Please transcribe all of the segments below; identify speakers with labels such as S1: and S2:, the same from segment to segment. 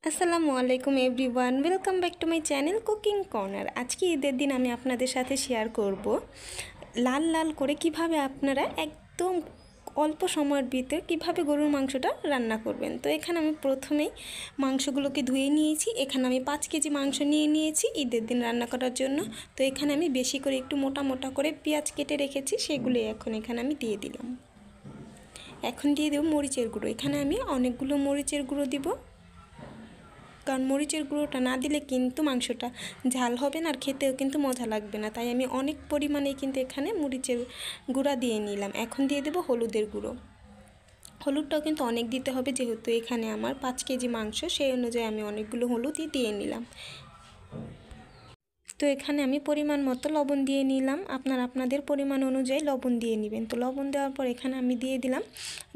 S1: আসসালামু আলাইকুম everyone, welcome back to my channel cooking corner. আজকে ঈদের দিন আমি আপনাদের সাথে শেয়ার করব লাল লাল করে কিভাবে আপনারা একদম অল্প সময়ের ভিতরে কিভাবে গরুর মাংসটা রান্না করবেন। তো এখানে আমি প্রথমেই মাংসগুলোকে ধুয়ে নিয়েছি। এখানে আমি 5 কেজি মাংস নিয়ে নিয়েছি ঈদের দিন রান্না করার জন্য। তো এখানে আমি বেশি করে একটু মোটা মোটা করে পেঁয়াজ কেটে রেখেছি, সেগুলোই এখন এখানে আমি দিয়ে দিলাম। এখন দিয়ে দেব মরিচের গুঁড়ো। এখানে আমি অনেকগুলো মরিচের গুঁড়ো দিব, কারণ মরিচের গুঁড়োটা না দিলে কিন্তু মাংসটা ঝাল হবে না আর খেতেও কিন্তু মজা লাগবে না। তাই আমি অনেক পরিমাণে কিন্তু এখানে মরিচের গুঁড়া দিয়ে নিলাম। এখন দিয়ে দেব হলুদের গুঁড়ো। হলুদটাও কিন্তু অনেক দিতে হবে, যেহেতু এখানে আমার 5 কেজি মাংস, সেই অনুযায়ী আমি অনেকগুলো হলুদই দিয়ে নিলাম। তো এখানে আমি পরিমাণ মতো লবণ দিয়ে নিলাম। আপনারা আপনাদের পরিমাণ অনুযায়ী লবণ দিয়ে নেবেন। তো লবণ দেওয়ার পর এখানে আমি দিয়ে দিলাম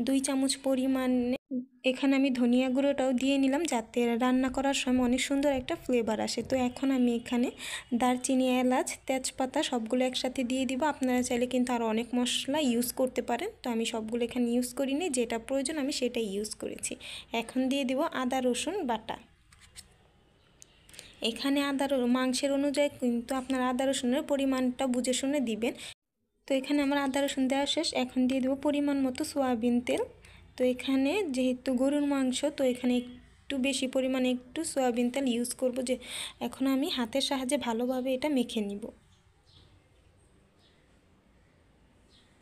S1: 2 চামচ পরিমাণে এখানে আমি ধনিয়া গুঁড়োটাও দিয়ে নিলাম, যাতে রান্না করার সময় অনেক সুন্দর একটা ফ্লেভার আসে। তো এখন আমি এখানে দারচিনি, এলাচ, তেজপাতা সবগুলো একসাথে দিয়ে দিব। আপনারা চাইলে কিন্তু আরও অনেক মশলা ইউজ করতে পারেন, তো আমি সবগুলো এখানে ইউজ করিনি, যেটা প্রয়োজন আমি সেটাই ইউজ করেছি। এখন দিয়ে দিব আদা রসুন বাটা। এখানে মাংসের অনুযায়ী কিন্তু আপনারা আদা রসুনের পরিমাণটা বুঝে শুনে দিবেন। তো এখানে আমার আদা রসুন দেওয়া শেষ। এখন দিয়ে দেবো পরিমাণ মতো সয়াবিন তেল। তো এখানে যেহেতু গরুর মাংস, তো এখানে একটু বেশি পরিমাণে একটু সয়াবিন তেল ইউজ করব। যে এখন আমি হাতের সাহায্যে ভালোভাবে এটা মেখে নিব।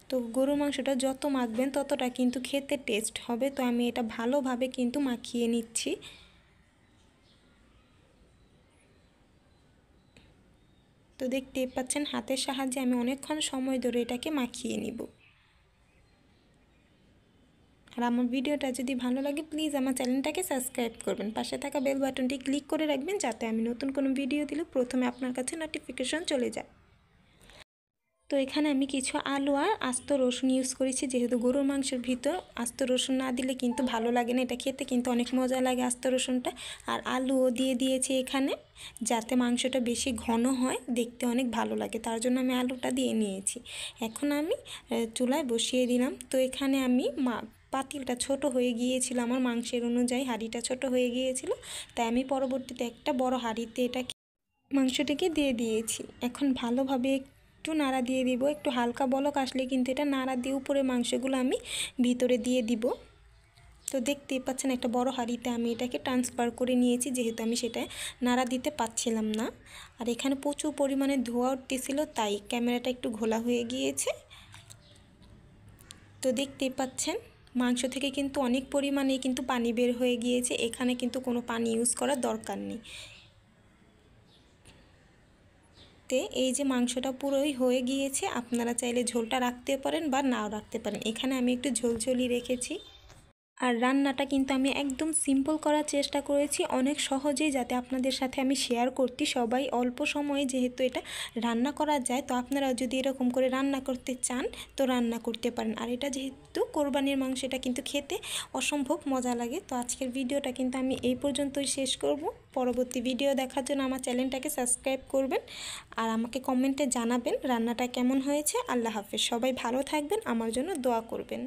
S1: তো গরুর মাংসটা যত মাখবেন ততটা কিন্তু খেতে টেস্ট হবে। তো আমি এটা ভালোভাবে কিন্তু মাখিয়ে নিচ্ছি। তো দেখতেই পাচ্ছেন হাতের সাহায্যে আমি অনেকক্ষণ সময় ধরে এটাকে মাখিয়ে নিব। আর আমার ভিডিওটা যদি ভালো লাগে প্লিজ আমার চ্যানেলটাকে সাবস্ক্রাইব করবেন, পাশে থাকা বেল বাটনটি ক্লিক করে রাখবেন, যাতে আমি নতুন কোনো ভিডিও দিলে প্রথমে আপনার কাছে নোটিফিকেশন চলে যায়। তো এখানে আমি কিছু আলু আর আস্ত রসুন ইউজ করেছি, যেহেতু গরুর মাংসের ভিতর আস্ত রসুন না দিলে কিন্তু ভালো লাগে না, এটা খেতে কিন্তু অনেক মজা লাগে আস্ত রসুনটা। আর আলুও দিয়ে দিয়েছি এখানে, যাতে মাংসটা বেশি ঘন হয়, দেখতে অনেক ভালো লাগে, তার জন্য আমি আলুটা দিয়ে নিয়েছি। এখন আমি চুলায় বসিয়ে দিলাম। তো এখানে আমি পাতিলটা ছোট হয়ে গিয়েছিল, আমার মাংসের অনুযায়ী হাঁড়িটা ছোট হয়ে গিয়েছিল, তাই আমি পরবর্তীতে একটা বড় হাঁড়িতে এটাকে মাংসটাকে দিয়ে দিয়েছি। এখন ভালোভাবে একটু নাড়া দিয়ে দিব। একটু হালকা বলক আসলে কিন্তু এটা নাড়া দিয়ে উপরে মাংসগুলো আমি ভিতরে দিয়ে দিব। তো দেখতেই পাচ্ছেন একটা বড় হাঁড়িতে আমি এটাকে ট্রান্সফার করে নিয়েছি, যেহেতু আমি সেটা নাড়া দিতে পারছিলাম না। আর এখানে প্রচুর পরিমাণে ধোঁয়া উঠতেছিল, তাই ক্যামেরাটা একটু ঘোলা হয়ে গিয়েছে। তো দেখতেই পাচ্ছেন মাংস থেকে কিন্তু অনেক পরিমাণে কিন্তু পানি বের হয়ে গিয়েছে। এখানে কিন্তু কোনো পানি ইউজ করার দরকার নেই। এই যে মাংসটা পুরোই হয়ে গিয়েছে, আপনারা চাইলে ঝোলটা রাখতে পারেন বা নাও রাখতে পারেন। এখানে আমি একটু ঝোলঝোলি রেখেছি। আর রান্নাটা কিন্তু আমি একদম সিম্পল করার চেষ্টা করেছি, অনেক সহজেই, যাতে আপনাদের সাথে আমি শেয়ার করতে সবাই অল্প সময়ে যেহেতু এটা রান্না করা যায়। তো আপনারা যদি এরকম করে রান্না করতে চান তো রান্না করতে পারেন। আর এটা যেহেতু কোরবানির মাংস, এটা কিন্তু খেতে অসম্ভব মজা লাগে। তো আজকের ভিডিওটা কিন্তু আমি এই পর্যন্তই শেষ করব। পরবর্তী ভিডিও দেখার জন্য আমার চ্যানেলটাকে সাবস্ক্রাইব করবেন আর আমাকে কমেন্টে জানাবেন রান্নাটা কেমন হয়েছে। আল্লাহ হাফেজ, সবাই ভালো থাকবেন, আমার জন্য দোয়া করবেন।